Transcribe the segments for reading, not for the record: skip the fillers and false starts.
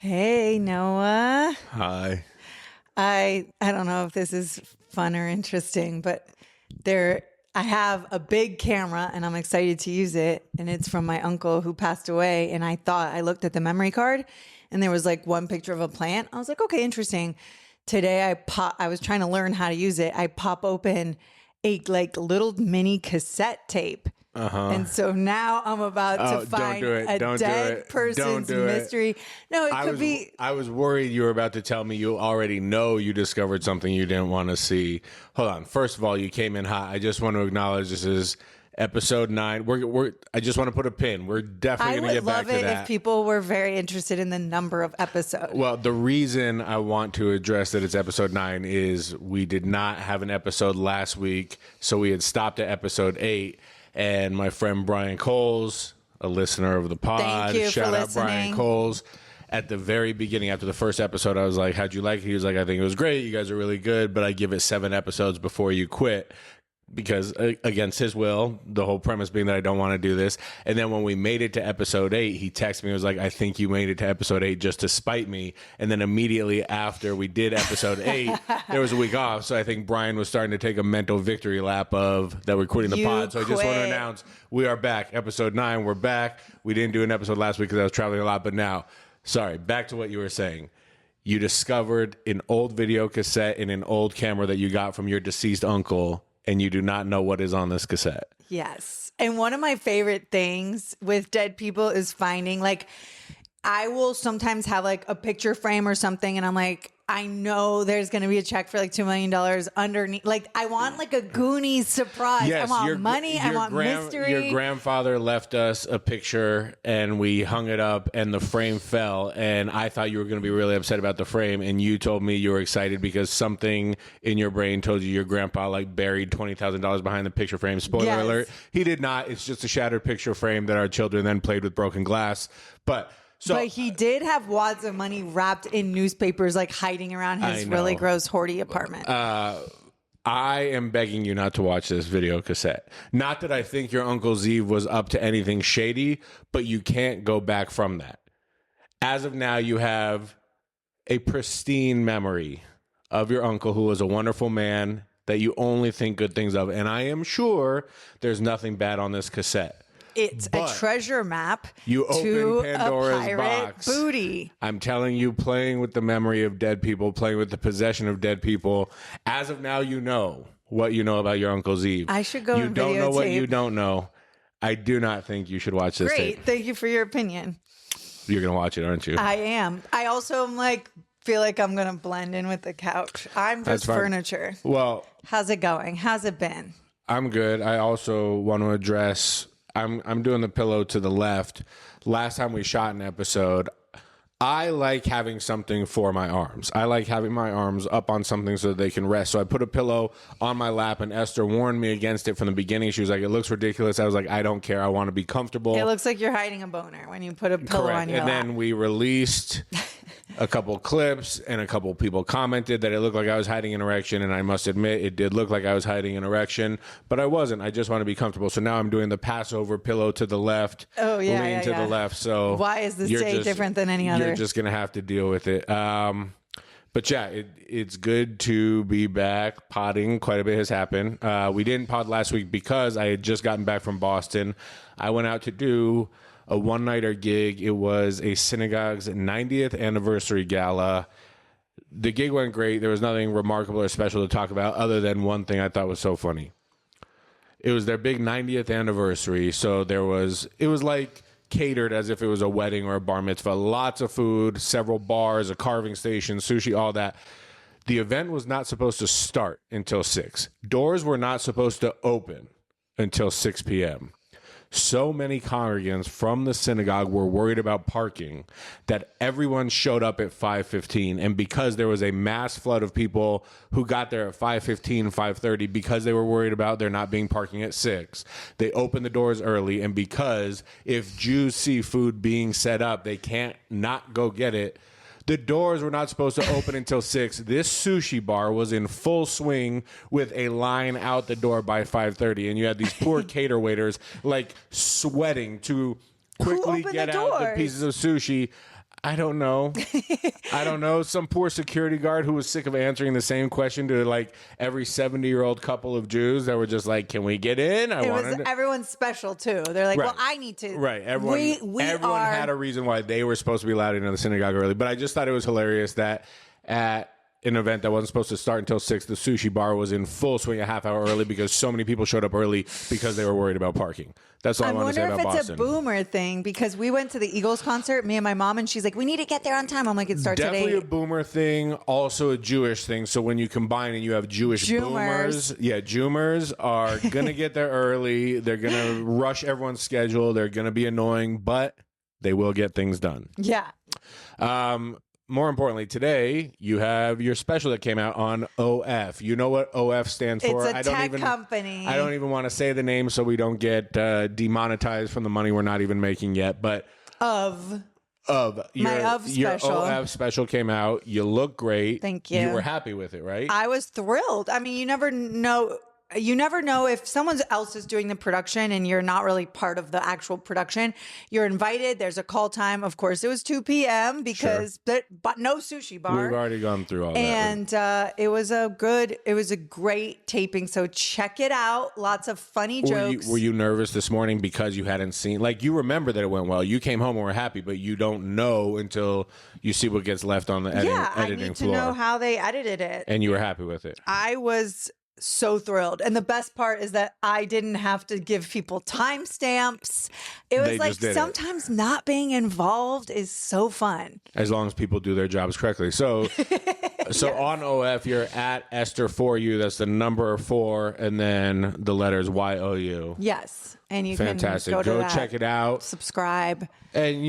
Hey, Noah. Hi. I don't know if this is fun or interesting, but I have a big camera and I'm excited to use it. And it's from my uncle who passed away. And I looked at the memory card and there was like one picture of a plant. I was like, okay, interesting. Today I was trying to learn how to use it. I pop open a like little mini cassette tape. And so now I'm about to find a dead person's mystery. No, it could be. I was worried you were about to tell me you already know you discovered something you didn't want to see. Hold on. First of all, you came in hot. I just want to acknowledge this is episode 9. I just want to put a pin. We're definitely going to get back to that. I would love it if people were very interested in the number of episodes. Well, the reason I want to address that it's episode 9 is we did not have an episode last week, so we had stopped at episode 8. And my friend Brian Coles, a listener of the pod, Thank you shout for out listening. Brian Coles. At the very beginning, after the first episode, I was like, how'd you like it? He was like, I think it was great. You guys are really good, but I give it 7 episodes before you quit. Because against his will, the whole premise being that I don't want to do this. And then when we made it to episode 8, he texted me and was like, I think you made it to episode 8 just to spite me. And then immediately after we did episode 8, there was a week off. So I think Brian was starting to take a mental victory lap of that we're quitting the pod. So I just want to announce we are back. Episode 9, we're back. We didn't do an episode last week because I was traveling a lot. But now, sorry, back to what you were saying. You discovered an old video cassette in an old camera that you got from your deceased uncle. And you do not know what is on this cassette. Yes. And one of my favorite things with dead people is finding, like, I will sometimes have like a picture frame or something. And I'm like, I know there's going to be a check for like $2 million underneath. Like, I want like a Goonies surprise. Yes, I want money. I want mystery. Your grandfather left us a picture and we hung it up and the frame fell. And I thought you were going to be really upset about the frame. And you told me you were excited because something in your brain told you your grandpa like buried $20,000 behind the picture frame. Spoiler alert. He did not. It's just a shattered picture frame that our children then played with broken glass. But he did have wads of money wrapped in newspapers, like hiding around his really gross, hoardy apartment. I am begging you not to watch this video cassette. Not that I think your Uncle Zeev was up to anything shady, but you can't go back from that. As of now, you have a pristine memory of your uncle who was a wonderful man that you only think good things of. And I am sure there's nothing bad on this cassette. It's a treasure map you to open Pandora's a pirate box. booty. I'm telling you, playing with the memory of dead people, playing with the possession of dead people. As of now, you know what you know about your Uncle Zeev. I should go You and don't know what videotape. you don't know. I do not think you should watch this Great. tape. Thank you for your opinion. You're going to watch it, aren't you? I am. I also am like, feel like I'm going to blend in with the couch. I'm just furniture. Well, how's it going? How's it been? I'm good. I also want to address, I'm doing the pillow to the left. Last time we shot an episode, I like having something for my arms. I like having my arms up on something so that they can rest. So I put a pillow on my lap, and Esther warned me against it from the beginning. She was like, it looks ridiculous. I was like, I don't care. I want to be comfortable. It looks like you're hiding a boner when you put a pillow on your lap. And then we released a couple clips, and a couple people commented that it looked like I was hiding an erection, and I must admit it did look like I was hiding an erection, but I wasn't. I just want to be comfortable. So now I'm doing the Passover pillow to the left, lean to the left. So why is this day different than any other? You're just gonna have to deal with it. But yeah, it's good to be back podding. Quite a bit has happened. We didn't pod last week because I had just gotten back from Boston. I went out to do a one-nighter gig. It was a synagogue's 90th anniversary gala. The gig went great. There was nothing remarkable or special to talk about other than one thing I thought was so funny. It was their big 90th anniversary, so it was like catered as if it was a wedding or a bar mitzvah. Lots of food, several bars, a carving station, sushi, all that. The event was not supposed to start until 6. Doors were not supposed to open until 6 p.m. So many congregants from the synagogue were worried about parking that everyone showed up at 5:15. And because there was a mass flood of people who got there at 5:15, 5:30, because they were worried about there not being parking at 6, they opened the doors early. And because if Jews see food being set up, they can't not go get it. The doors were not supposed to open until 6. This sushi bar was in full swing with a line out the door by 5:30. And you had these poor cater waiters like sweating to quickly get out the pieces of sushi. I don't know. I don't know. Some poor security guard who was sick of answering the same question to like every 70-year-old couple of Jews that were just like, "Can we get in?" Everyone's special too. They're like, Right. "Well, I need to." Right. Everyone had a reason why they were supposed to be allowed into the synagogue early. But I just thought it was hilarious that at an event that wasn't supposed to start until 6, the sushi bar was in full swing a half hour early because so many people showed up early because they were worried about parking. That's all I want to say about Boston. I wonder if it's a boomer thing because we went to the Eagles concert, me and my mom, and she's like, "We need to get there on time." I'm like, "It starts at 8." Definitely a boomer thing, also a Jewish thing. So when you combine and you have Jewish boomers, Joomers are going to get there early. They're going to rush everyone's schedule. They're going to be annoying, but they will get things done. Yeah. More importantly, today you have your special that came out on OF. You know what OF stands for? It's a tech company. I don't even want to say the name so we don't get demonetized from the money we're not even making yet. But your OF special came out. You look great. Thank you. You were happy with it, right? I was thrilled. I mean, you never know. You never know if someone else is doing the production and you're not really part of the actual production. You're invited. There's a call time. Of course, it was 2 p.m. because, but no sushi bar. We've already gone through all that. And it was a great taping. So check it out. Lots of funny jokes. Were you nervous this morning because you hadn't seen, like, you remember that it went well. You came home and were happy, but you don't know until you see what gets left on the editing floor. I need to know how they edited it. And you were happy with it. I was so thrilled. And the best part is that I didn't have to give people timestamps. It was like sometimes not being involved is so fun. As long as people do their jobs correctly. So yes. On OF, you're at Ester for you. That's the number 4 and then the letters YOU. Yes. And you Fantastic. can go check it out. Subscribe. And,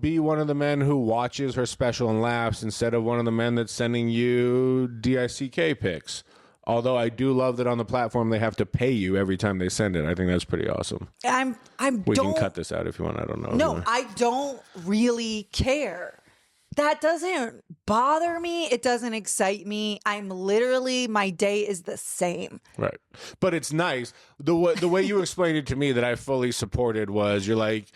be one of the men who watches her special and laughs instead of one of the men that's sending you DICK pics. Although I do love that on the platform they have to pay you every time they send it. I think that's pretty awesome. We can cut this out if you want. I don't know. No, I don't really care. That doesn't bother me. It doesn't excite me. My day is the same. Right. But it's nice. The way you explained it to me that I fully supported was you're like,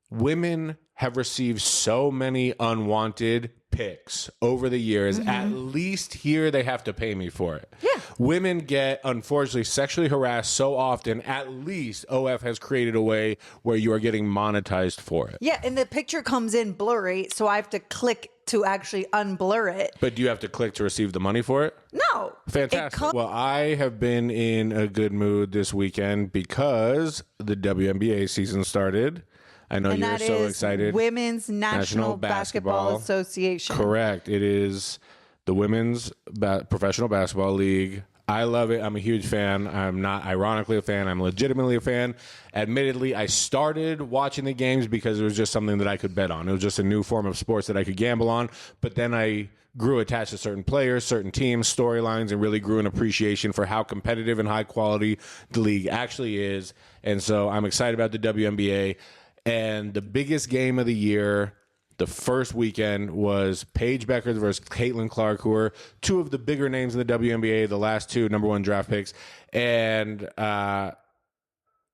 women have received so many unwanted pics over the years. Mm-hmm. At least here they have to pay me for it. Yeah. Women get, unfortunately, sexually harassed so often. At least OF has created a way where you are getting monetized for it. Yeah, and the picture comes in blurry, so I have to click to actually unblur it. But do you have to click to receive the money for it? No. Fantastic. Well, I have been in a good mood this weekend because the WNBA season started. I know you're so excited. Women's National Basketball Association. Correct. It is the Women's Professional Basketball League. I love it. I'm a huge fan. I'm not ironically a fan. I'm legitimately a fan. Admittedly, I started watching the games because it was just something that I could bet on. It was just a new form of sports that I could gamble on. But then I grew attached to certain players, certain teams, storylines, and really grew an appreciation for how competitive and high quality the league actually is. And so I'm excited about the WNBA. And the biggest game of the year, the first weekend, was Paige Beckers versus Caitlin Clark, who are two of the bigger names in the WNBA, the last 2 number 1 draft picks. And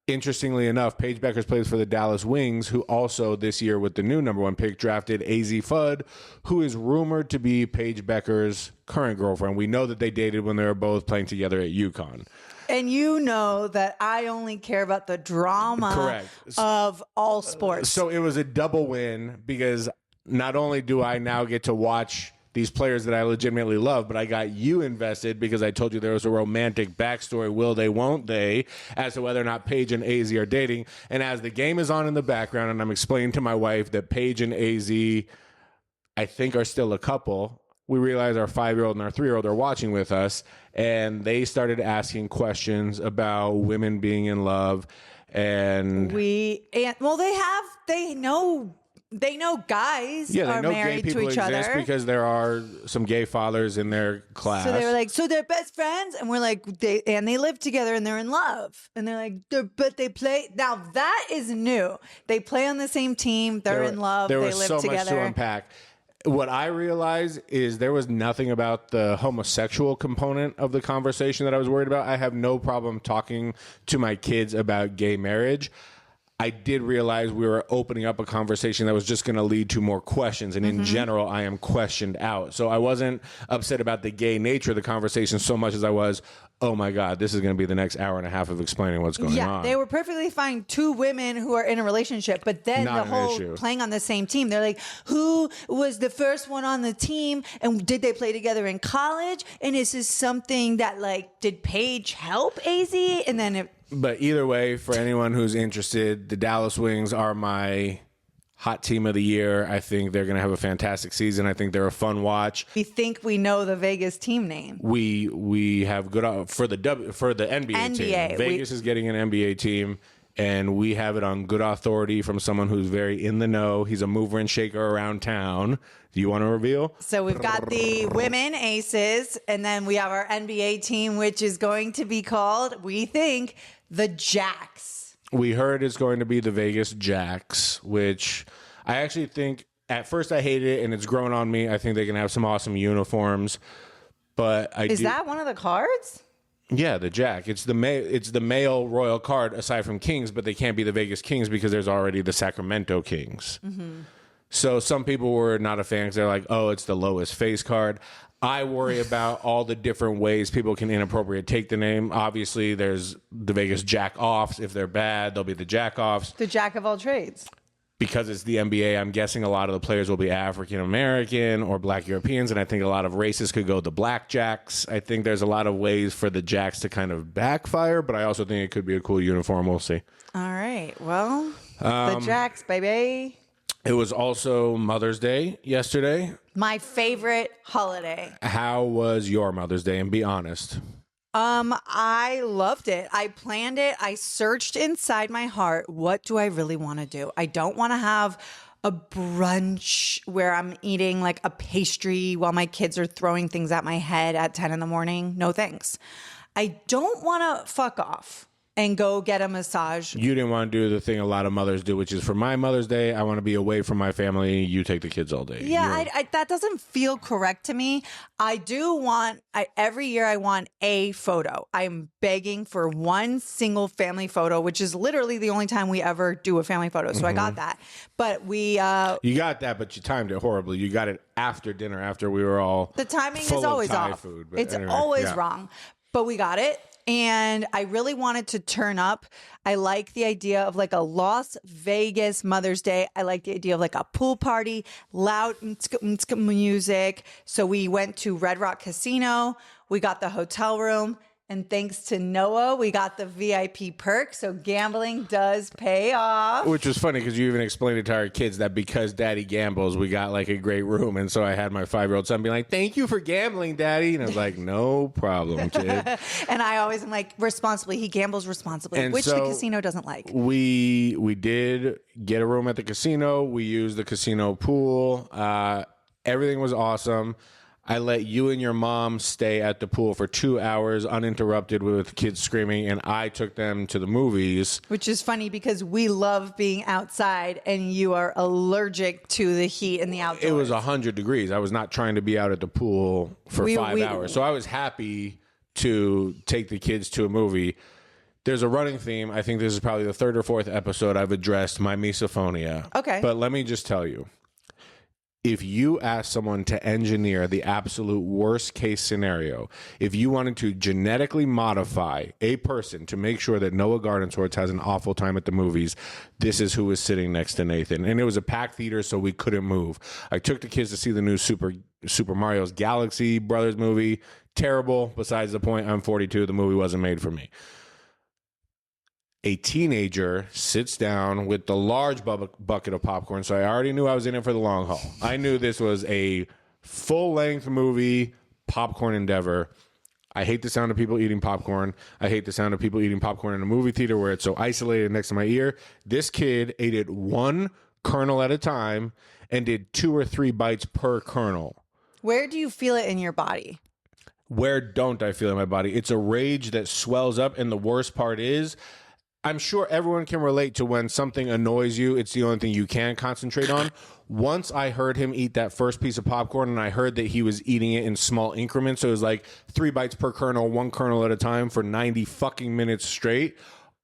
interestingly enough, Paige Beckers plays for the Dallas Wings, who also this year with the new number 1 pick drafted AZ Fudd, who is rumored to be Paige Beckers' current girlfriend. We know that they dated when they were both playing together at UConn. And you know that I only care about the drama of all sports. So it was a double win because not only do I now get to watch these players that I legitimately love, but I got you invested because I told you there was a romantic backstory, will they, won't they, as to whether or not Paige and AZ are dating. And as the game is on in the background and I'm explaining to my wife that Paige and AZ, I think, are still a couple, we realize our 5-year-old and our 3-year-old are watching with us, and they started asking questions about women being in love. And they know guys are married to each other because there are some gay fathers in their class. So they were like, so they're best friends, and we're like, they live together and they're in love, and they're like, but they play. Now that is new. They play on the same team. They're in love. They live together. There was so much to unpack. What I realized is there was nothing about the homosexual component of the conversation that I was worried about. I have no problem talking to my kids about gay marriage. I did realize we were opening up a conversation that was just going to lead to more questions. And in general, I am questioned out. So I wasn't upset about the gay nature of the conversation so much as I was, oh my God, this is going to be the next hour and a half of explaining what's going on. Yeah, they were perfectly fine. Two women who are in a relationship, but then Not the an whole issue. playing on the same team. They're like, who was the first one on the team? And did they play together in college? And is this something that like, did Paige help AZ? And then But either way, for anyone who's interested, the Dallas Wings are my hot team of the year. I think they're going to have a fantastic season. I think they're a fun watch. we think we know the Vegas team name. We have good for the NBA, NBA. team. Vegas is getting an NBA team, and we have it on good authority from someone who's very in the know. He's a mover and shaker around town. Do you want to reveal? So we've got the women aces, and then we have our NBA team, which is going to be called, we think, the Jacks. We heard it's going to be the Vegas Jacks, which I actually think at first I hated it, and it's grown on me. I think they can have some awesome uniforms, but Is that one of the cards? Yeah, the Jack. It's the male royal card aside from Kings, but they can't be the Vegas Kings because there's already the Sacramento Kings. So some people were not a fan because they're like, oh, it's the lowest face card. I worry about all the different ways people can inappropriate take the name. Obviously, there's the Vegas Jack-offs. If they're bad, they'll be the Jack-offs. The Jack of all trades. Because it's the NBA, I'm guessing a lot of the players will be African-American or Black Europeans, and I think a lot of races could go the Black Jacks. I think there's a lot of ways for the Jacks to kind of backfire, but I also think it could be a cool uniform. We'll see. All right. Well, the Jacks, baby. It was also Mother's Day yesterday. My favorite holiday. How was your Mother's Day? And be honest. I loved it. I planned it. I searched inside my heart. What do I really want to do? I don't want to have a brunch where I'm eating like a pastry while my kids are throwing things at my head at 10 in the morning. No thanks. I don't want to fuck off and go get a massage. You didn't want to do the thing a lot of mothers do, which is for my Mother's Day, I want to be away from my family. You take the kids all day. Yeah, that doesn't feel correct to me. I do want, every year I want a photo. I'm begging for one single family photo, which is literally the only time we ever do a family photo. So I got that. But we... You got that, but you timed it horribly. You got it after dinner, after we were all The timing full is always of Thai off. food. But It's anyway, always yeah. wrong. But we got it. And I really wanted to turn up. I like the idea of like a Las Vegas Mother's Day. I like the idea of like a pool party, loud music. So we went to Red Rock Casino. We got the hotel room. And thanks to Noah, we got the VIP perk. So gambling does pay off. Which was funny because you even explained it to our kids that because Daddy gambles, we got like a great room. And so I had my 5-year-old son be like, thank you for gambling, Daddy. And I was like, no problem, kid. And I always am like, responsibly. He gambles responsibly, And which the so casino doesn't like. We did get a room at the casino. We used the casino pool. Everything was awesome. I let you and your mom stay at the pool for 2 hours uninterrupted with kids screaming, and I took them to the movies. Which is funny because we love being outside and you are allergic to the heat and the outdoors. It was 100 degrees. I was not trying to be out at the pool for 5 hours. So I was happy to take the kids to a movie. There's a running theme. I think this is probably the 3rd or 4th episode I've addressed my misophonia. Okay. But let me just tell you. If you ask someone to engineer the absolute worst case scenario, if you wanted to genetically modify a person to make sure that Noah Gardenswartz has an awful time at the movies, this is who was sitting next to Nathan. And it was a packed theater, so we couldn't move. I took the kids to see the new Super Mario's Galaxy Brothers movie. Terrible. Besides the point, I'm 42. The movie wasn't made for me. A teenager sits down with the large bucket of popcorn. So I already knew I was in it for the long haul. I knew this was a full-length movie, popcorn endeavor. I hate the sound of people eating popcorn. I hate the sound of people eating popcorn in a movie theater where it's so isolated next to my ear. This kid ate it one kernel at a time and did 2 or 3 bites per kernel. Where do you feel it in your body? Where don't I feel it in my body? It's a rage that swells up. And the worst part is, I'm sure everyone can relate to when something annoys you. It's the only thing you can concentrate on. Once I heard him eat that first piece of popcorn and I heard that he was eating it in small increments. So it was like 3 bites per kernel, 1 kernel at a time for 90 fucking minutes straight.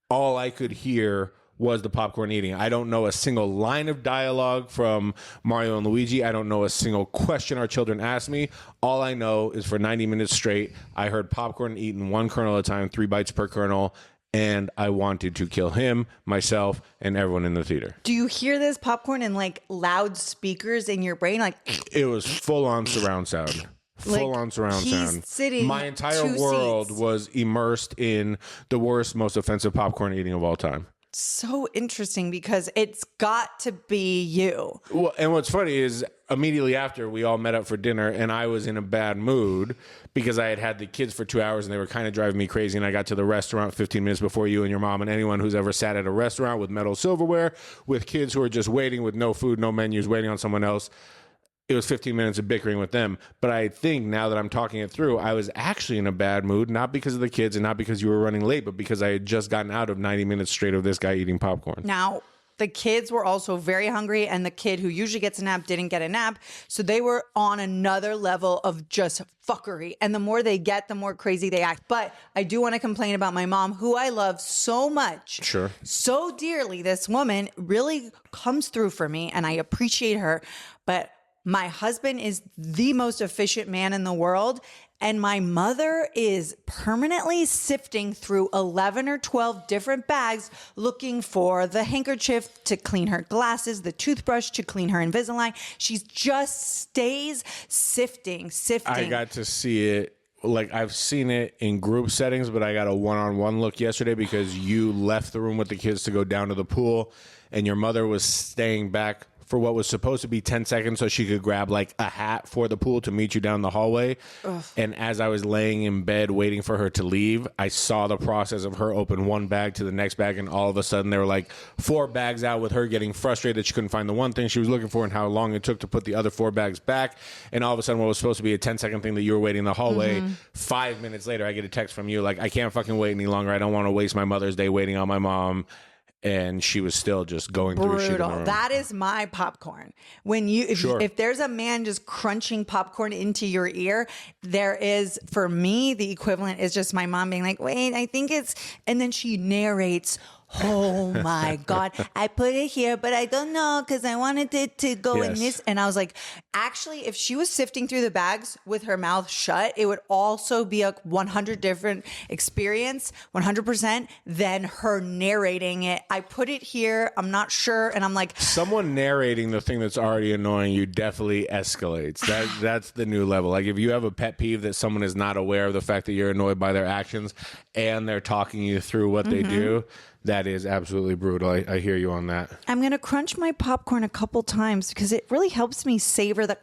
All I could hear was the popcorn eating. I don't know a single line of dialogue from Mario and Luigi. I don't know a single question our children asked me. All I know is for 90 minutes straight, I heard popcorn eaten one kernel at a time, 3 bites per kernel, and I wanted to kill him, myself, and everyone in the theater. Do you hear this popcorn in like loud speakers in your brain? Like it was full on surround sound. Full on surround sound. Sitting My entire world was immersed in the worst, most offensive popcorn eating of all time. So interesting because it's got to be you. Well, and what's funny is immediately after we all met up for dinner and I was in a bad mood because I had had the kids for 2 hours and they were kind of driving me crazy. And I got to the restaurant 15 minutes before you and your mom and anyone who's ever sat at a restaurant with metal silverware with kids who are just waiting with no food, no menus, waiting on someone else. It was 15 minutes of bickering with them. But I think now that I'm talking it through, I was actually in a bad mood, not because of the kids and not because you were running late, but because I had just gotten out of 90 minutes straight of this guy eating popcorn. Now, the kids were also very hungry, and the kid who usually gets a nap didn't get a nap. So they were on another level of just fuckery. And the more they get, the more crazy they act. But I do want to complain about my mom, who I love so much. Sure. So dearly. This woman really comes through for me, and I appreciate her. But my husband is the most efficient man in the world, and my mother is permanently sifting through 11 or 12 different bags looking for the handkerchief to clean her glasses, the toothbrush to clean her Invisalign. She just stays sifting. I got to see it. Like, I've seen it in group settings, but I got a one-on-one look yesterday because you left the room with the kids to go down to the pool, and your mother was staying back for what was supposed to be 10 seconds so she could grab like a hat for the pool to meet you down the hallway. Ugh. And as I was laying in bed waiting for her to leave, I saw the process of her open one bag to the next bag, and all of a sudden there were like 4 bags out with her getting frustrated that she couldn't find the one thing she was looking for and how long it took to put the other 4 bags back. And all of a sudden what was supposed to be a 10-second thing that you were waiting in the hallway, 5 minutes later I get a text from you like, I can't fucking wait any longer. I don't want to waste my Mother's Day waiting on my mom. And she was still just going through shit in the room. That is my popcorn. When you, if there's a man just crunching popcorn into your ear, there is, for me, the equivalent is just my mom being like, wait, I think it's, and then she narrates, oh my God, I put it here, but I don't know because I wanted it to go in this. And I was like, actually, if she was sifting through the bags with her mouth shut, it would also be a 100 different experience, 100%, than her narrating it. I put it here, I'm not sure. And I'm like, someone narrating the thing that's already annoying you definitely escalates. That's the new level. Like if you have a pet peeve that someone is not aware of the fact that you're annoyed by their actions and they're talking you through what they do, that is absolutely brutal. I hear you on that. I'm going to crunch my popcorn a couple times because it really helps me savor the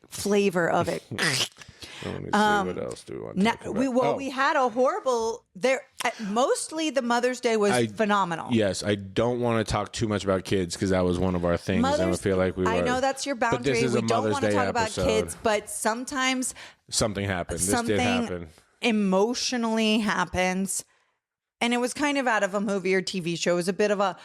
flavor of it. Let me see, what else do we want to talk about? We had a horrible there. Mostly the Mother's Day was phenomenal. Yes, I don't want to talk too much about kids because that was one of our things. I don't feel like we were. I know that's your boundary. But this is we a don't want to talk about episode. kids, but sometimes something happened. This did happen. Emotionally happens. And it was kind of out of a movie or TV show. It was a bit of a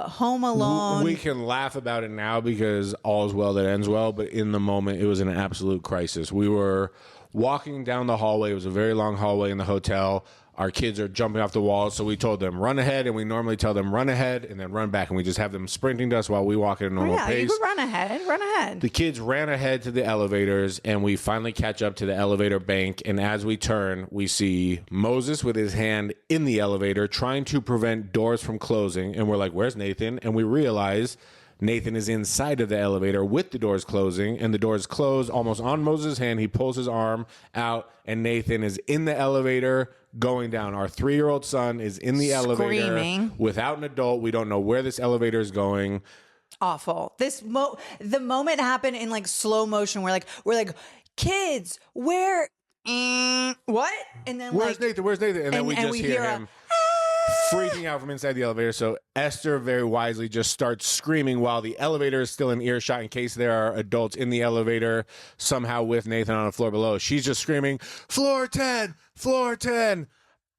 Home Alone. We can laugh about it now because all's well that ends well. But in the moment, it was an absolute crisis. We were walking down the hallway. It was a very long hallway in the hotel. Our kids are jumping off the walls. So we told them, run ahead. And we normally tell them, run ahead and then run back. And we just have them sprinting to us while we walk at a normal pace. You could run ahead. Run ahead. The kids ran ahead to the elevators. And we finally catch up to the elevator bank. And as we turn, we see Moses with his hand in the elevator trying to prevent doors from closing. And we're like, where's Nathan? And we realize Nathan is inside of the elevator with the doors closing, and the doors close almost on Moses' hand. He pulls his arm out, and Nathan is in the elevator going down. Our 3-year-old son is in the elevator without an adult. We don't know where this elevator is going. Awful. The moment happened in like slow motion. We're like, kids, where? What? And then where's Nathan? Where's Nathan? And then we just hear him freaking out from inside the elevator. So Esther very wisely just starts screaming while the elevator is still in earshot in case there are adults in the elevator somehow with Nathan on the floor below. She's just screaming, floor 10, floor 10.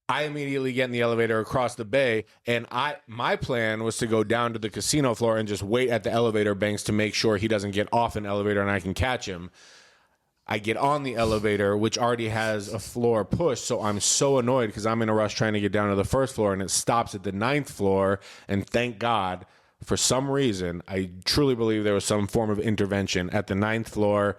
I immediately get in the elevator across the bay, and my plan was to go down to the casino floor and just wait at the elevator banks to make sure he doesn't get off an elevator and I can catch him. I get on the elevator, which already has a floor push. So I'm so annoyed because I'm in a rush trying to get down to the first floor, and it stops at the 9th floor. And thank God, for some reason, I truly believe there was some form of intervention at the 9th floor.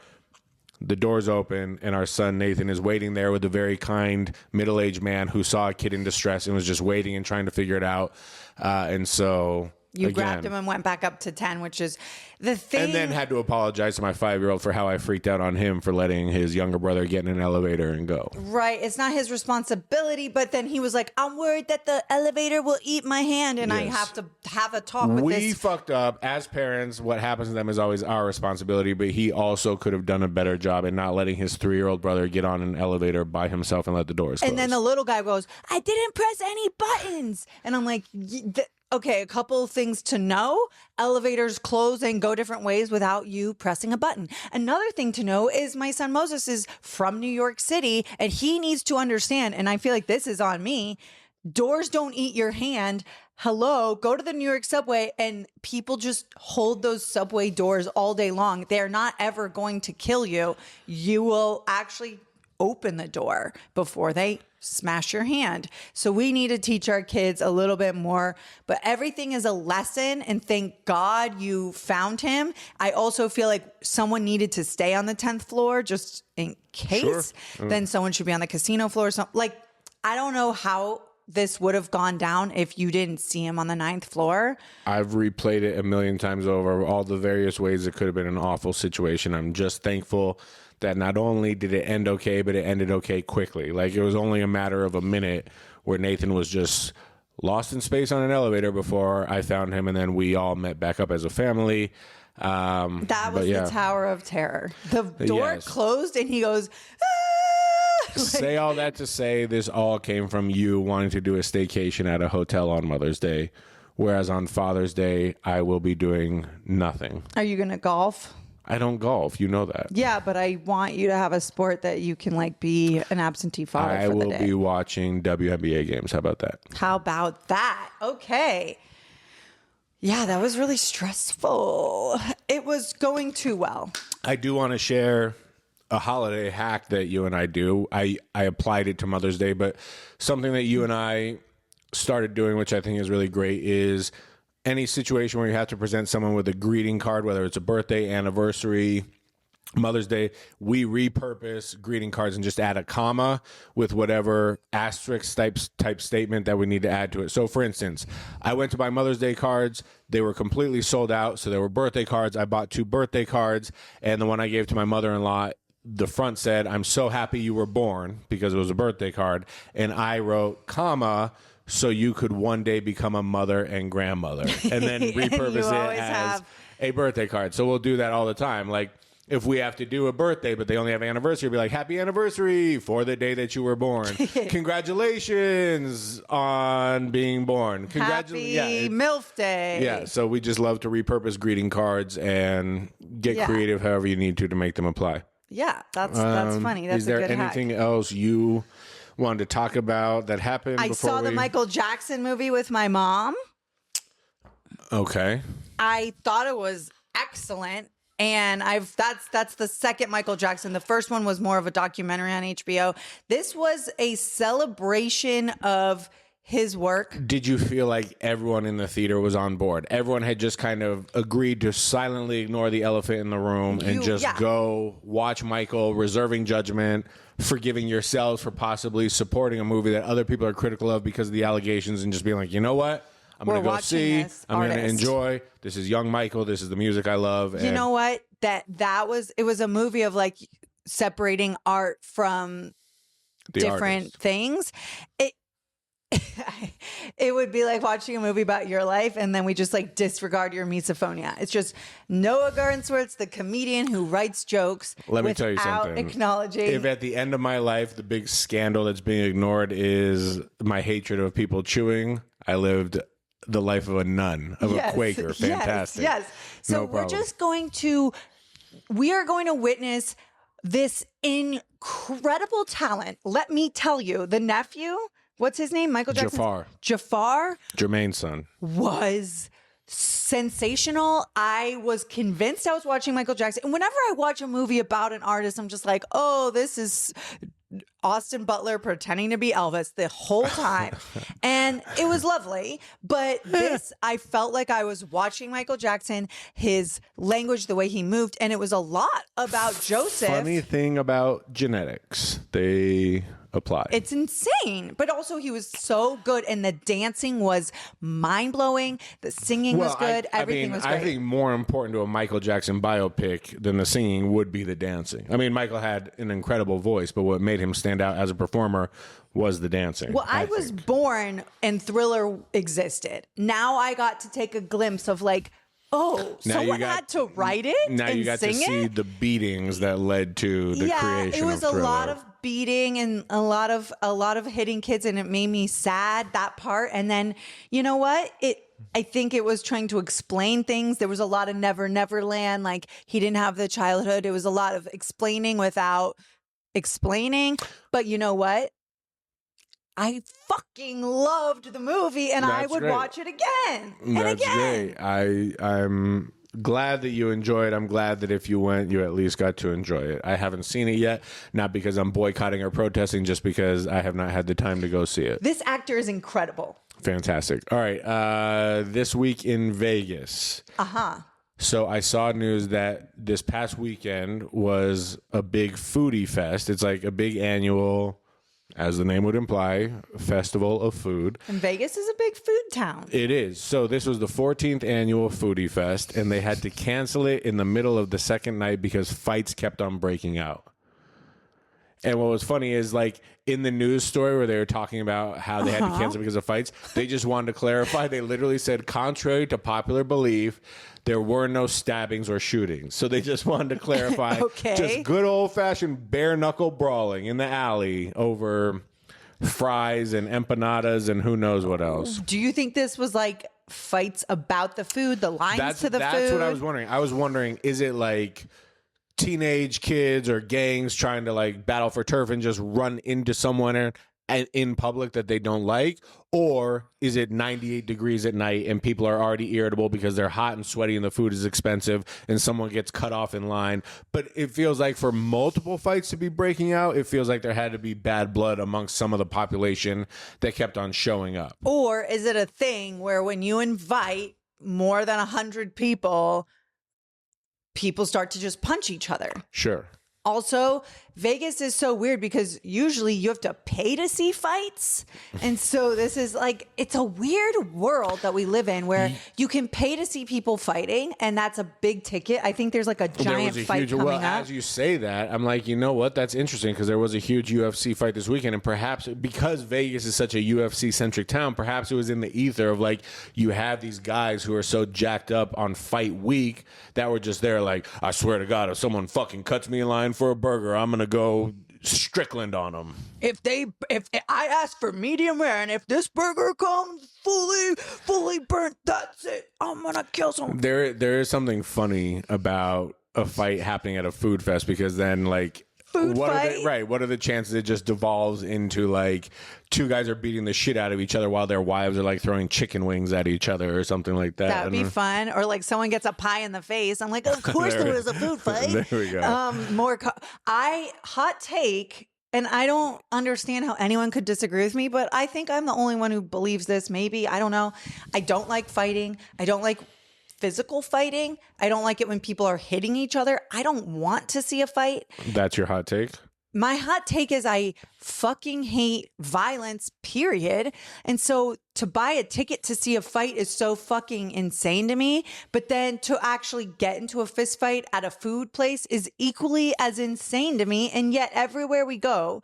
The door's open, and our son Nathan is waiting there with a very kind middle-aged man who saw a kid in distress and was just waiting and trying to figure it out. And so you grabbed him and went back up to 10, which is the thing. And then had to apologize to my 5-year-old for how I freaked out on him for letting his younger brother get in an elevator and go. Right. It's not his responsibility. But then he was like, I'm worried that the elevator will eat my hand and I have to have a talk with this. We fucked up. As parents, what happens to them is always our responsibility. But he also could have done a better job in not letting his 3-year-old brother get on an elevator by himself and let the doors close. And then the little guy goes, I didn't press any buttons. And I'm like, okay, a couple things to know. Elevators close and go different ways without you pressing a button. Another thing to know is my son Moses is from New York City, and he needs to understand, and I feel like this is on me, doors don't eat your hand. Hello, go to the New York subway, and people just hold those subway doors all day long. They're not ever going to kill you. You will actually open the door before they smash your hand. So we need to teach our kids a little bit more, but everything is a lesson, and thank God you found him. I also feel like someone needed to stay on the 10th floor just in case. Sure. Then someone should be on the casino floor or something. Like, I don't know how this would have gone down if you didn't see him on the 9th floor. I've replayed it a million times over, all the various ways it could have been an awful situation. I'm just thankful that not only did it end okay, but it ended okay quickly. Like, it was only a matter of a minute where Nathan was just lost in space on an elevator before I found him, and then we all met back up as a family. That was the Tower of Terror. The door closed, and he goes, ah! Say all that to say this all came from you wanting to do a staycation at a hotel on Mother's Day, whereas on Father's Day, I will be doing nothing. Are you going to golf? I don't golf. You know that. Yeah, but I want you to have a sport that you can like be an absentee father for the day. I will be watching WNBA games. How about that? How about that? Okay. Yeah, that was really stressful. It was going too well. I do want to share a holiday hack that you and I do. I applied it to Mother's Day, but something that you and I started doing, which I think is really great, is any situation where you have to present someone with a greeting card, whether it's a birthday, anniversary, Mother's Day, we repurpose greeting cards and just add a comma with whatever asterisk type statement that we need to add to it. So, for instance, I went to buy Mother's Day cards. They were completely sold out. So there were birthday cards. I bought 2 birthday cards. And the one I gave to my mother-in-law, the front said, "I'm so happy you were born," because it was a birthday card. And I wrote, comma, "so you could one day become a mother and grandmother," and then repurpose it as a birthday card. So we'll do that all the time. Like, if we have to do a birthday, but they only have anniversary, be like, "Happy anniversary for the day that you were born. Congratulations on being born. Happy MILF Day." Yeah, so we just love to repurpose greeting cards and get creative however you need to make them apply. Yeah, that's funny. That's is there a good anything hack. else you wanted to talk about that happened? I saw the Michael Jackson movie with my mom. Okay. I thought it was excellent. And that's the second Michael Jackson. The first one was more of a documentary on HBO. This was a celebration of his work. Did you feel like everyone in the theater was on board? Everyone had just kind of agreed to silently ignore the elephant in the room and go watch Michael, reserving judgment, forgiving yourselves for possibly supporting a movie that other people are critical of because of the allegations, and just being like, you know what? I'm going to go see. I'm going to enjoy. This is young Michael. This is the music I love. You know what? It was a movie of like separating art from different things. It would be like watching a movie about your life, and then we just like disregard your misophonia. It's just Noah Garnsworth's the comedian who writes jokes. Let me tell you something. Acknowledging. If at the end of my life, the big scandal that's being ignored is my hatred of people chewing, I lived the life of a nun, of a Quaker. Fantastic. Yes. So we are going to witness this incredible talent. Let me tell you, the nephew, what's his name? Michael Jackson. Jafar. Jermaine's son. Was sensational. I was convinced I was watching Michael Jackson. And whenever I watch a movie about an artist, I'm just like, oh, this is Austin Butler pretending to be Elvis the whole time. And it was lovely. But this, I felt like I was watching Michael Jackson, his language, the way he moved. And it was a lot about Joseph. Funny thing about genetics, they apply. It's insane. But also he was so good. And the dancing was mind-blowing. The singing was good. Everything was great. I think more important to a Michael Jackson biopic than the singing would be the dancing. I mean, Michael had an incredible voice, but what made him stand out as a performer was the dancing. Well, I was born and Thriller existed. Now I got to take a glimpse of like, oh, someone had to write it now and you got sing to see it? the beatings that led to the creation it was of a Thriller. lot of beating and a lot of hitting kids, and it made me sad, that part. And then, you know what? I think it was trying to explain things. There was a lot of Neverland. Like, he didn't have the childhood. It was a lot of explaining without explaining. But you know what? I fucking loved the movie, and I would watch it again and again. Great. I'm glad that you enjoyed. I'm glad that if you went, you at least got to enjoy it. I haven't seen it yet, not because I'm boycotting or protesting, just because I have not had the time to go see it. This actor is incredible. Fantastic. All right. This week in Vegas. So I saw news that this past weekend was a big foodie fest. It's like a big annual, as the name would imply, festival of food. And Vegas is a big food town. It is. So this was the 14th annual foodie fest, and they had to cancel it in the middle of the second night because fights kept on breaking out. And what was funny is, like, in the news story where they were talking about how they had to cancel because of fights, they just wanted to clarify. They literally said, contrary to popular belief, there were no stabbings or shootings. So they just wanted to clarify. Just good old-fashioned bare-knuckle brawling in the alley over fries and empanadas and who knows what else. Do you think this was like fights about the food, the lines to the food? That's what I was wondering. I was wondering, is it like teenage kids or gangs trying to like battle for turf and just run into someone in public that they don't like? Or is it 98 degrees at night and people are already irritable because they're hot and sweaty and the food is expensive and someone gets cut off in line? But it feels like for multiple fights to be breaking out, it feels like there had to be bad blood amongst some of the population that kept on showing up. Or is it a thing where when you invite more than 100 people start to just punch each other? Sure. Also, Vegas is so weird because usually you have to pay to see fights. And so this is like, it's a weird world that we live in where you can pay to see people fighting, and that's a big ticket. I think there's like a giant fight coming up. As you say that, I'm like, you know what? That's interesting because there was a huge UFC fight this weekend, and perhaps because Vegas is such a UFC-centric town, perhaps it was in the ether of like, you have these guys who are so jacked up on fight week that were just there like, I swear to God, if someone fucking cuts me in line for a burger, I'm going to go Strickland on them. If I ask for medium rare, and if this burger comes fully burnt, that's it. I'm gonna kill someone. There is something funny about a fight happening at a food fest, because then like what are the chances it just devolves into like two guys are beating the shit out of each other while their wives are like throwing chicken wings at each other or something like that? That'd be fun. Or like someone gets a pie in the face. I'm like, of course there was a food fight. There we go. Hot take, and I don't understand how anyone could disagree with me, but I think I'm the only one who believes this. Maybe, I don't know. I don't like fighting. I don't like physical fighting. I don't like it when people are hitting each other. I don't want to see a fight. That's your hot take? My hot take is I fucking hate violence, period. And so to buy a ticket to see a fight is so fucking insane to me. But then to actually get into a fist fight at a food place is equally as insane to me. And yet everywhere we go,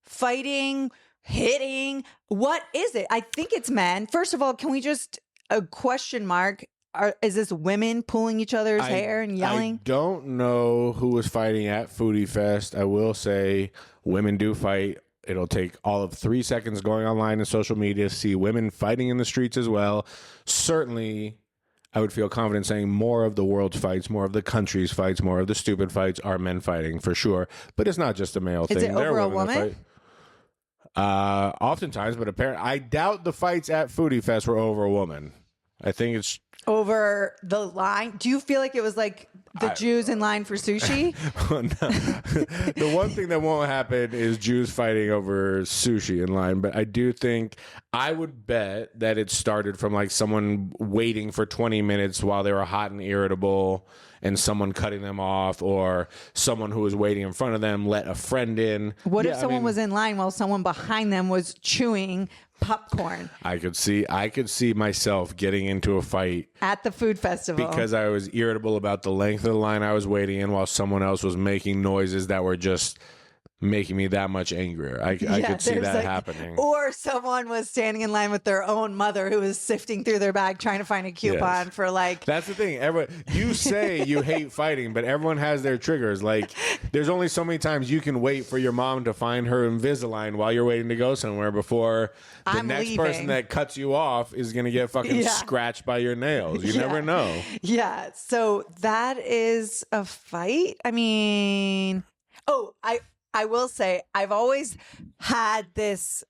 fighting, hitting, what is it? I think it's men. First of all, can we just, a question mark, is this women pulling each other's hair and yelling? I don't know who was fighting at Foodie Fest. I will say women do fight. It'll take all of 3 seconds going online and social media to see women fighting in the streets as well. Certainly, I would feel confident saying more of the world's fights, more of the country's fights, more of the stupid fights are men fighting for sure. But it's not just a male thing. Is it over a woman? Oftentimes, but apparently, I doubt the fights at Foodie Fest were over a woman. I think it's over the line. Do you feel like it was like the Jews in line for sushi? Well, no. The one thing that won't happen is Jews fighting over sushi in line. But I do think, I would bet that it started from like someone waiting for 20 minutes while they were hot and irritable and someone cutting them off, or someone who was waiting in front of them let a friend in. What if someone was in line while someone behind them was chewing popcorn? I could see myself getting into a fight At the food festival. because I was irritable about the length of the line I was waiting in while someone else was making noises that were just making me that much angrier. I could see that happening. Or someone was standing in line with their own mother who was sifting through their bag trying to find a coupon for like... That's the thing. You say you hate fighting, but everyone has their triggers. Like, there's only so many times you can wait for your mom to find her Invisalign while you're waiting to go somewhere before the next person that cuts you off is going to get fucking scratched by your nails. You never know. Yeah. So that is a fight. I mean... I will say, I've always had this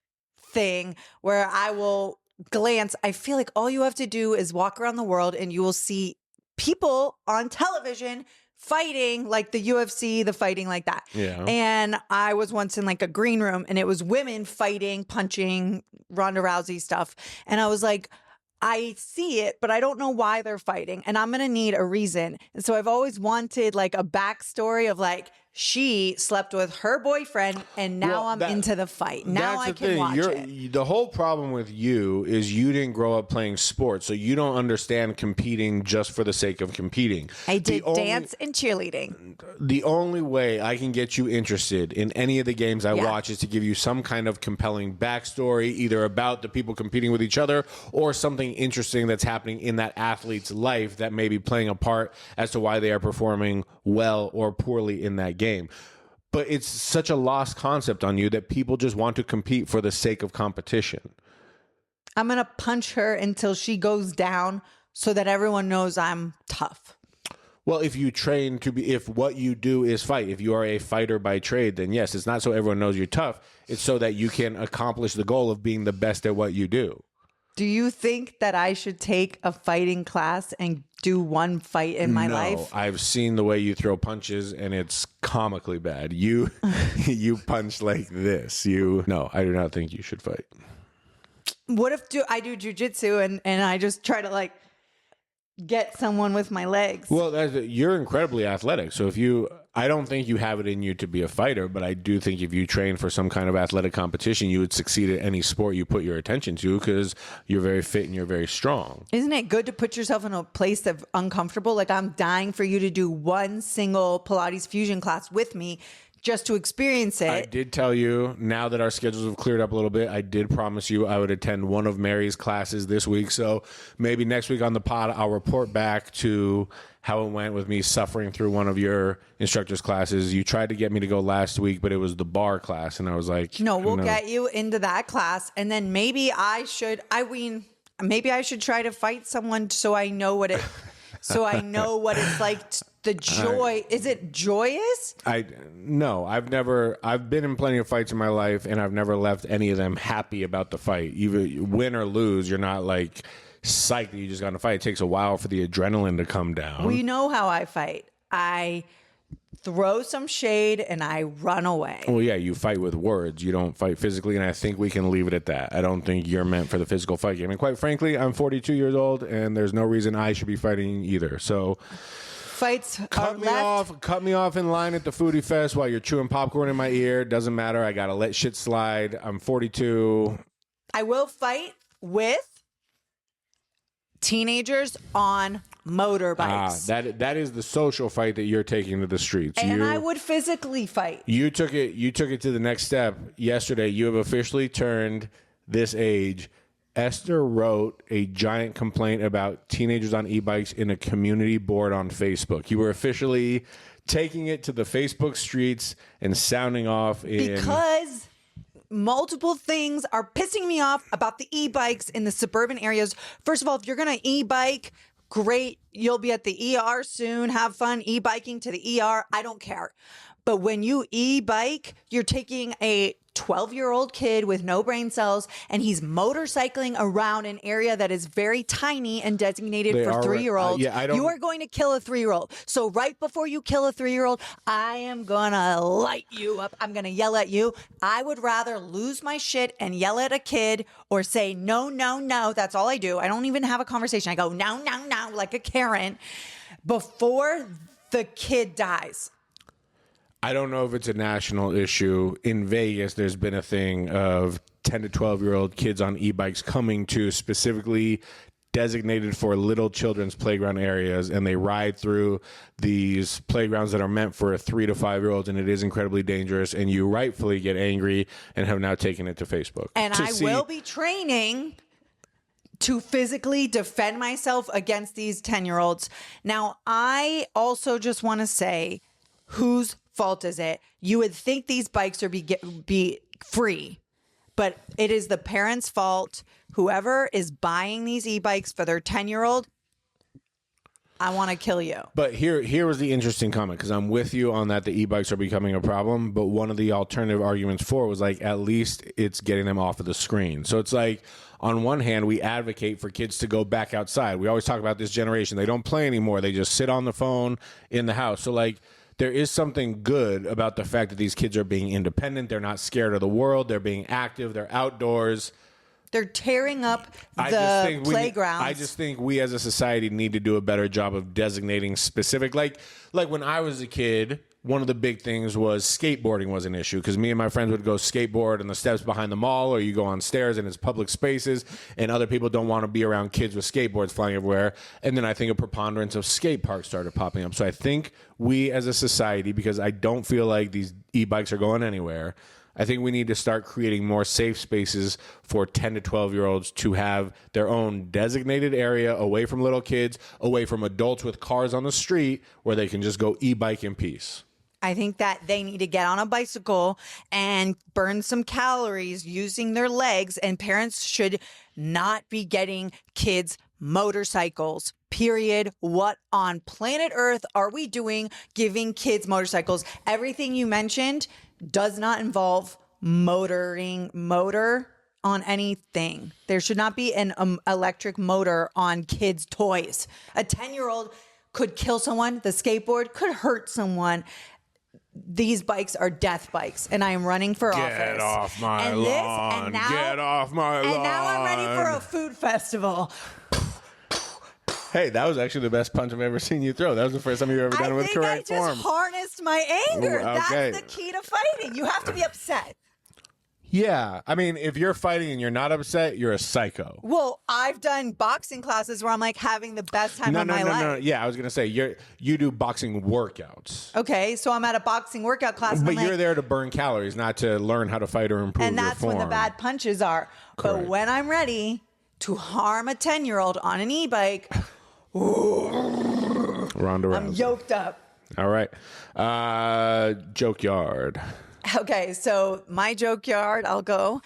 thing where I will glance. I feel like all you have to do is walk around the world and you will see people on television fighting, like the UFC, the fighting like that. Yeah. And I was once in like a green room and it was women fighting, punching, Ronda Rousey stuff. And I was like, I see it, but I don't know why they're fighting. And I'm going to need a reason. And so I've always wanted like a backstory of like, she slept with her boyfriend and now I'm into the fight. Now I can watch it. The whole problem with you is you didn't grow up playing sports, so you don't understand competing just for the sake of competing. I did dance and cheerleading. The only way I can get you interested in any of the games I watch is to give you some kind of compelling backstory, either about the people competing with each other or something interesting that's happening in that athlete's life that may be playing a part as to why they are performing well or poorly in that game. But it's such a lost concept on you that people just want to compete for the sake of competition. I'm going to punch her until she goes down so that everyone knows I'm tough. Well, if you train to be, if what you do is fight, if you are a fighter by trade, then yes, it's not so everyone knows you're tough. It's so that you can accomplish the goal of being the best at what you do. Do you think that I should take a fighting class and do one fight in my life? No, I've seen the way you throw punches and it's comically bad. You punch like this. No, I do not think you should fight. What if I do jujitsu and I just try to like get someone with my legs? Well, you're incredibly athletic. So I don't think you have it in you to be a fighter, but I do think if you train for some kind of athletic competition, you would succeed at any sport you put your attention to because you're very fit and you're very strong. Isn't it good to put yourself in a place of uncomfortable? Like I'm dying for you to do one single Pilates fusion class with me just to experience it. I did tell you, now that our schedules have cleared up a little bit, I did promise you I would attend one of Mary's classes this week. So maybe next week on the pod, I'll report back to how it went with me suffering through one of your instructor's classes. You tried to get me to go last week, but it was the bar class. And I was like, no, we'll get you into that class. And then maybe I should try to fight someone so I know what it's like. The joy. Is it joyous? No, I've been in plenty of fights in my life and I've never left any of them happy about the fight. Either win or lose, you're not like psyched that you just got in a fight. It takes a while for the adrenaline to come down. Well, you know how I fight. I throw some shade and I run away. Well, yeah, you fight with words. You don't fight physically, and I think we can leave it at that. I don't think you're meant for the physical fight game. And quite frankly, I'm 42 years old, and there's no reason I should be fighting either. So fights cut me off in line at the foodie fest while you're chewing popcorn in my ear. Doesn't matter. I gotta let shit slide. I'm 42. I will fight with teenagers on motorbikes. That is the social fight that you're taking to the streets. And I would physically fight. You took it to the next step. Yesterday, you have officially turned this age. Esther wrote a giant complaint about teenagers on e-bikes in a community board on Facebook. You were officially taking it to the Facebook streets and sounding off because multiple things are pissing me off about the e-bikes in the suburban areas. First of all, if you're going to e-bike, great. You'll be at the ER soon. Have fun e-biking to the ER. I don't care. But when you e-bike, you're taking a 12-year-old kid with no brain cells, and he's motorcycling around an area that is very tiny and designated for 3-year-olds. You are going to kill a 3-year-old. So right before you kill a 3-year-old, I am going to light you up. I'm going to yell at you. I would rather lose my shit and yell at a kid or say, no, no, no. That's all I do. I don't even have a conversation. I go, no, no, no, like a Karen before the kid dies. I don't know if it's a national issue. In Vegas, there's been a thing of 10 to 12-year-old kids on e-bikes coming to specifically designated for little children's playground areas, and they ride through these playgrounds that are meant for 3 to 5-year-olds, and it is incredibly dangerous, and you rightfully get angry and have now taken it to Facebook. And I will be training to physically defend myself against these 10-year-olds. Now, I also just want to say, whose fault is it? You would think these bikes are be free, but it is the parents' fault. Whoever is buying these e-bikes for their 10-year-old, I want to kill you. But here was the interesting comment, because I'm with you on that the e-bikes are becoming a problem, but one of the alternative arguments for it was like, at least it's getting them off of the screen. So it's like, on one hand, we advocate for kids to go back outside. We always talk about this generation. They don't play anymore. They just sit on the phone in the house. So like, there is something good about the fact that these kids are being independent. They're not scared of the world. They're being active. They're outdoors. They're tearing up the playgrounds. I just think we as a society need to do a better job of designating specific. Like when I was a kid, one of the big things was skateboarding was an issue, because me and my friends would go skateboard on the steps behind the mall, or you go on stairs and it's public spaces, and other people don't want to be around kids with skateboards flying everywhere. And then I think a preponderance of skate parks started popping up. So I think we as a society, because I don't feel like these e-bikes are going anywhere, I think we need to start creating more safe spaces for 10 to 12-year-olds to have their own designated area away from little kids, away from adults with cars on the street, where they can just go e-bike in peace. I think that they need to get on a bicycle and burn some calories using their legs, and parents should not be getting kids motorcycles. Period. What on planet Earth are we doing giving kids motorcycles? Everything you mentioned does not involve motor on anything. There should not be an electric motor on kids' toys. A 10-year-old could kill someone. The skateboard could hurt someone. These bikes are death bikes, and I am running for office. Get off my lawn. Get off my lawn. And now I'm ready for a food festival. Hey, that was actually the best punch I've ever seen you throw. That was the first time you've ever done it with correct form. I think I just harnessed my anger. Ooh, okay. That's the key to fighting. You have to be upset. Yeah. I mean, if you're fighting and you're not upset, you're a psycho. Well, I've done boxing classes where I'm like having the best time of my life. No. Yeah, I was going to say, you do boxing workouts. Okay, so I'm at a boxing workout class. But you're there to burn calories, not to learn how to fight or improve your form. And that's when the bad punches are. Correct. But when I'm ready to harm a 10-year-old on an e-bike, Ronda Rousey. I'm yoked up. All right. Joke yard. Okay, so my joke yard, I'll go.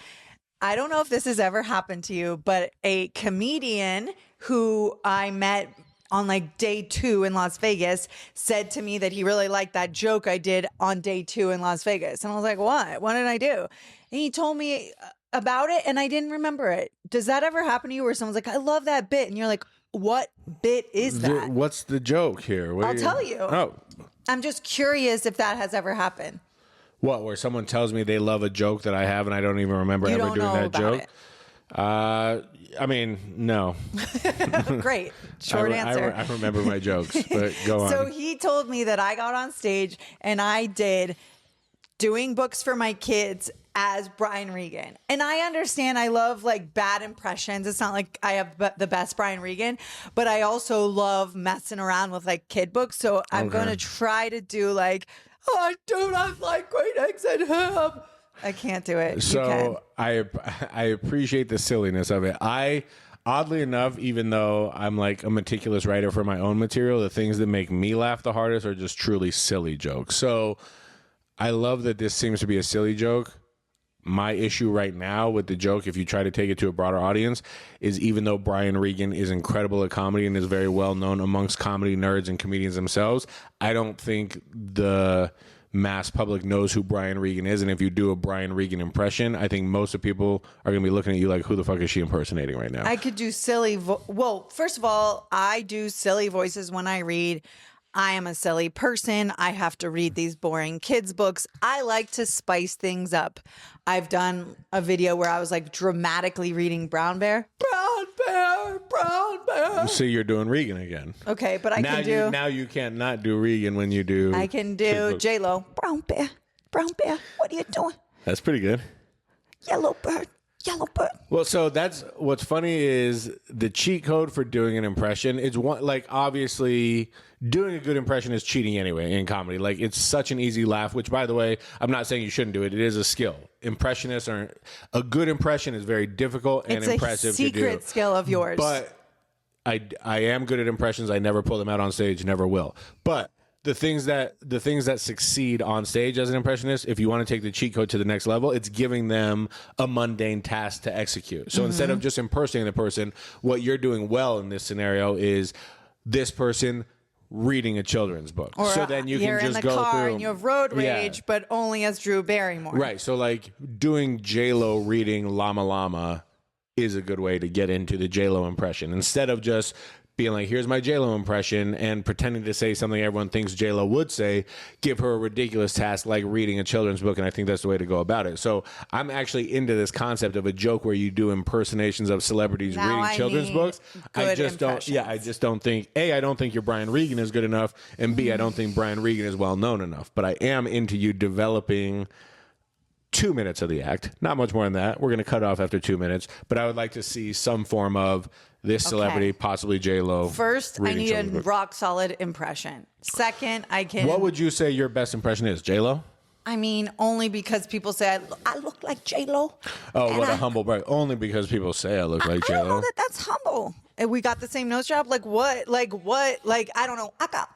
I don't know if this has ever happened to you, but a comedian who I met on like day 2 in Las Vegas said to me that he really liked that joke I did on day 2 in Las Vegas. And I was like, what? What did I do? And he told me about it, and I didn't remember it. Does that ever happen to you where someone's like, I love that bit? And you're like, what bit is that? What's the joke here? I'll tell you. Oh. I'm just curious if that has ever happened. What, where someone tells me they love a joke that I have and I don't even remember ever doing that joke? I mean, no. Great. Short answer. I remember my jokes, but go on. So he told me that I got on stage and I did doing books for my kids as Brian Regan. And I understand I love like bad impressions. It's not like I have the best Brian Regan, but I also love messing around with like kid books. So I'm going to try to do like, I do not like great eggs and ham. I can't do it. So I appreciate the silliness of it. Oddly enough, even though I'm like a meticulous writer for my own material, the things that make me laugh the hardest are just truly silly jokes. So I love that this seems to be a silly joke. My issue right now with the joke, if you try to take it to a broader audience, is even though Brian Regan is incredible at comedy and is very well known amongst comedy nerds and comedians themselves, I don't think the mass public knows who Brian Regan is. And if you do a Brian Regan impression, I think most of people are going to be looking at you like, who the fuck is she impersonating right now? I could do silly. Well, first of all, I do silly voices when I read. I am a silly person. I have to read these boring kids' books. I like to spice things up. I've done a video where I was like dramatically reading Brown Bear. Brown Bear, Brown Bear. See, you're doing Regan again. Okay, but I can do. Now you can't not do Regan when you do. I can do J-Lo. Brown Bear, what are you doing? That's pretty good. Yellow bird. Well, so that's what's funny is the cheat code for doing an impression is one, like, obviously doing a good impression is cheating anyway in comedy. Like, it's such an easy laugh, which, by the way, I'm not saying you shouldn't do it. It is a skill. Impressionists are a good impression is very difficult and impressive to do. It's a secret skill of yours. But I am good at impressions. I never pull them out on stage, never will. But the things that succeed on stage as an impressionist, if you want to take the cheat code to the next level, it's giving them a mundane task to execute. So instead of just impersonating the person, what you're doing well in this scenario is this person reading a children's book. Or so then you can just you're in the go car through and you have road rage, but only as Drew Barrymore. Right. So like doing J-Lo reading Llama Llama is a good way to get into the J-Lo impression. Instead of just being like, here's my J-Lo impression and pretending to say something everyone thinks J-Lo would say, give her a ridiculous task like reading a children's book, and I think that's the way to go about it. So I'm actually into this concept of a joke where you do impersonations of celebrities reading children's books. I just don't think, A, I don't think your Brian Regan is good enough, and B, I don't think Brian Regan is well known enough. But I am into you developing 2 minutes of the act, not much more than that. We're going to cut off after 2 minutes, but I would like to see some form of this celebrity, possibly J-Lo. First, I need a rock solid impression. Second, I can. What would you say your best impression is? J-Lo? I mean, only because people say I look like J-Lo. Oh, what a humble brag. Only because people say I look like J-Lo. I don't know that's humble. And we got the same nose job. Like what? Like, I don't know. I got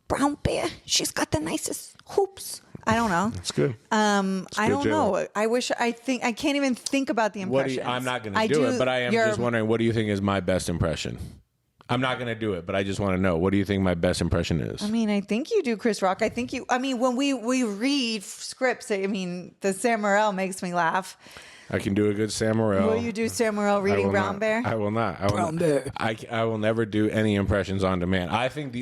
Brown Bear. She's got the nicest hoops. I don't know. That's good. I don't know. I can't even think about the impressions. I'm not going to do it, but I am just wondering, what do you think is my best impression? I'm not going to do it, but I just want to know, what do you think my best impression is? I mean, I think you do Chris Rock. When we read scripts, the Sam Morril makes me laugh. I can do a good Sam Morril. Will you do Sam Morril reading Brown Bear? I will not. I will never do any impressions on demand. I think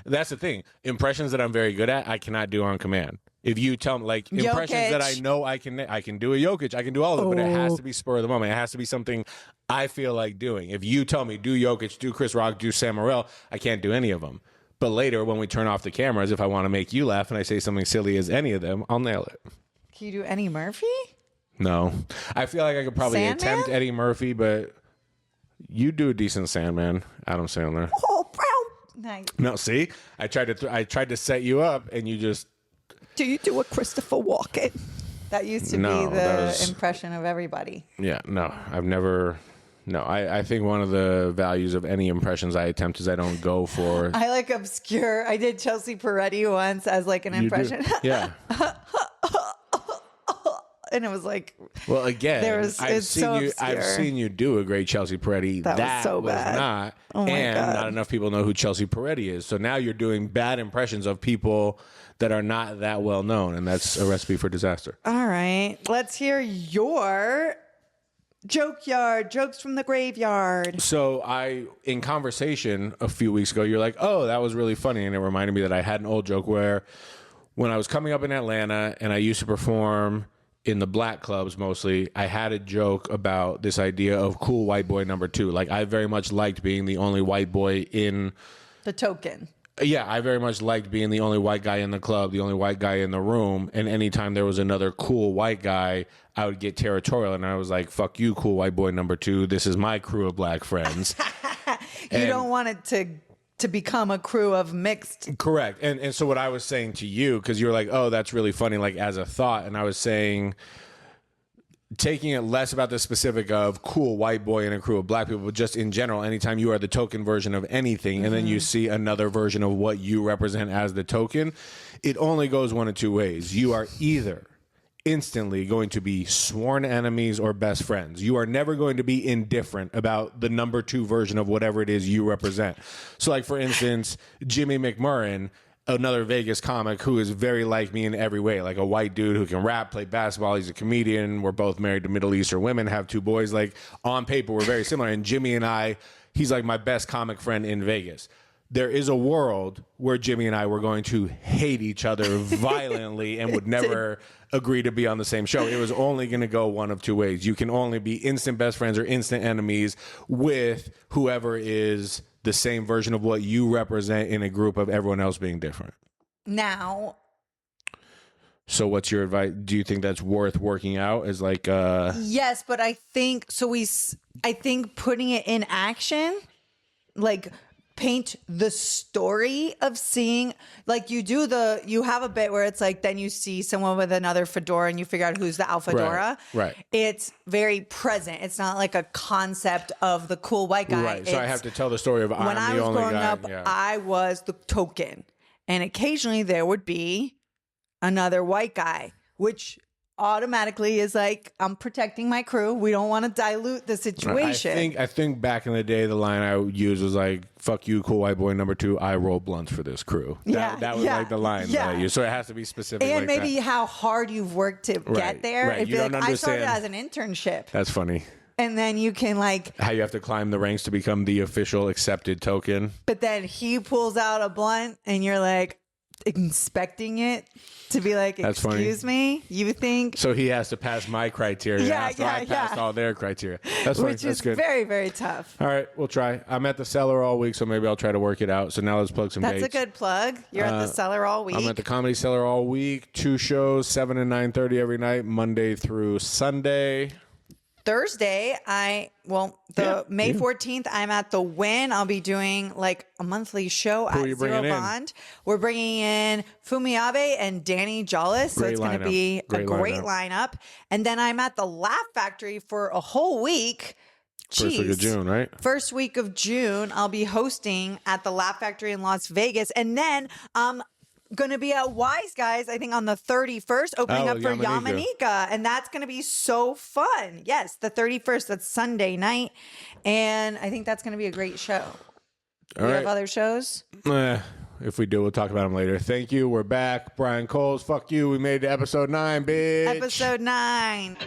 that's the thing. Impressions that I'm very good at, I cannot do on command. If you tell me, like, impressions that I know I can do a Jokic, I can do all of it, but it has to be spur of the moment. It has to be something I feel like doing. If you tell me, do Jokic, do Chris Rock, do Sam Morril, I can't do any of them. But later, when we turn off the cameras, if I want to make you laugh and I say something silly as any of them, I'll nail it. Can you do Eddie Murphy? No. I feel like I could probably attempt Eddie Murphy, but you do a decent Sandman, Adam Sandler. Oh, Brown. Nice. No, see? I tried to set you up, and you just... Do you do a Christopher Walken? That used to be the impression of everybody. Yeah, no. I've never... No, I think one of the values of any impressions I attempt is I don't go for... I like obscure... I did Chelsea Peretti once as like an impression. Yeah. And it was like, well, again, I've seen you do a great Chelsea Peretti. That was so bad. Not, oh my God. Not enough people know who Chelsea Peretti is. So now you're doing bad impressions of people that are not that well known, and that's a recipe for disaster. All right, let's hear your joke yard, jokes from the graveyard. So in conversation a few weeks ago, you're like, oh, that was really funny, and it reminded me that I had an old joke where when I was coming up in Atlanta and I used to perform in the black clubs mostly, I had a joke about this idea of cool white boy number 2. Like, I very much liked being the only white boy in... The token. Yeah, I very much liked being the only white guy in the club, the only white guy in the room, and anytime there was another cool white guy, I would get territorial, and I was like, fuck you, cool white boy number 2. This is my crew of black friends. You don't want it to become a crew of mixed. Correct. And so what I was saying to you, because you were like, oh, that's really funny, like as a thought. And I was saying, taking it less about the specific of cool white boy and a crew of black people, but just in general, anytime you are the token version of anything, and then you see another version of what you represent as the token, it only goes one of two ways. You are either instantly going to be sworn enemies or best friends. You are never going to be indifferent about the number 2 version of whatever it is you represent. So, like, for instance, Jimmy McMurrin, another Vegas comic who is very like me in every way, like a white dude who can rap, play basketball. He's a comedian. We're both married to Middle Eastern women, have 2 boys. Like on paper, we're very similar. And Jimmy and I, he's like my best comic friend in Vegas. There is a world where Jimmy and I were going to hate each other violently and would never agree to be on the same show. It was only going to go one of 2 ways. You can only be instant best friends or instant enemies with whoever is the same version of what you represent in a group of everyone else being different. Now, so what's your advice? Do you think that's worth working out as like yes, but I think I think putting it in action, like paint the story of seeing, like you have a bit where it's like, then you see someone with another fedora and you figure out who's the alfadora. Right. It's very present. It's not like a concept of the cool white guy. Right. So I have to tell the story of when I'm I the was only growing guy. up, Yeah. I was the token. And occasionally there would be another white guy, which automatically is like, I'm protecting my crew. We don't want to dilute the situation. I think back in the day, the line I would use was like, fuck you, cool white boy number 2, I roll blunts for this crew. That was like the line that I used. So it has to be specific. And like maybe that. how hard you've worked to get there. Right. If You you're don't like, I understand. started as an internship. That's funny. And then you can like, How you have to climb the ranks to become the official accepted token. but then he pulls out a blunt and you're like inspecting it to be like, That's funny. excuse me, you think? So he has to pass my criteria after I passed all their criteria. That's funny. Which That's is good. very, very tough. All right, we'll try. I'm at the Cellar all week, so maybe I'll try to work it out. So now let's plug some That's dates. a good plug. You're at the Cellar all week. I'm at the Comedy Cellar all week. 2 shows, 7 and 9:30 every night, Monday through Sunday. Thursday, May 14th, I'm at the Win. I'll be doing like a monthly show Who are at you Zero bringing in? Bond. We're bringing in Fumiabe and Danny Jollis. So Great it's going to be a great lineup. And then I'm at the Laugh Factory for a whole week. First week of June, right? First week of June, I'll be hosting at the Laugh Factory in Las Vegas. And then going to be at Wise Guys, I think on the 31st, opening up for Yamanika. And that's going to be so fun. Yes, the 31st, that's Sunday night. And I think that's going to be a great show. All You right. have other shows? If we do, we'll talk about them later. Thank you. We're back. Brian Coles, fuck you. We made it to episode 9, bitch. Episode 9.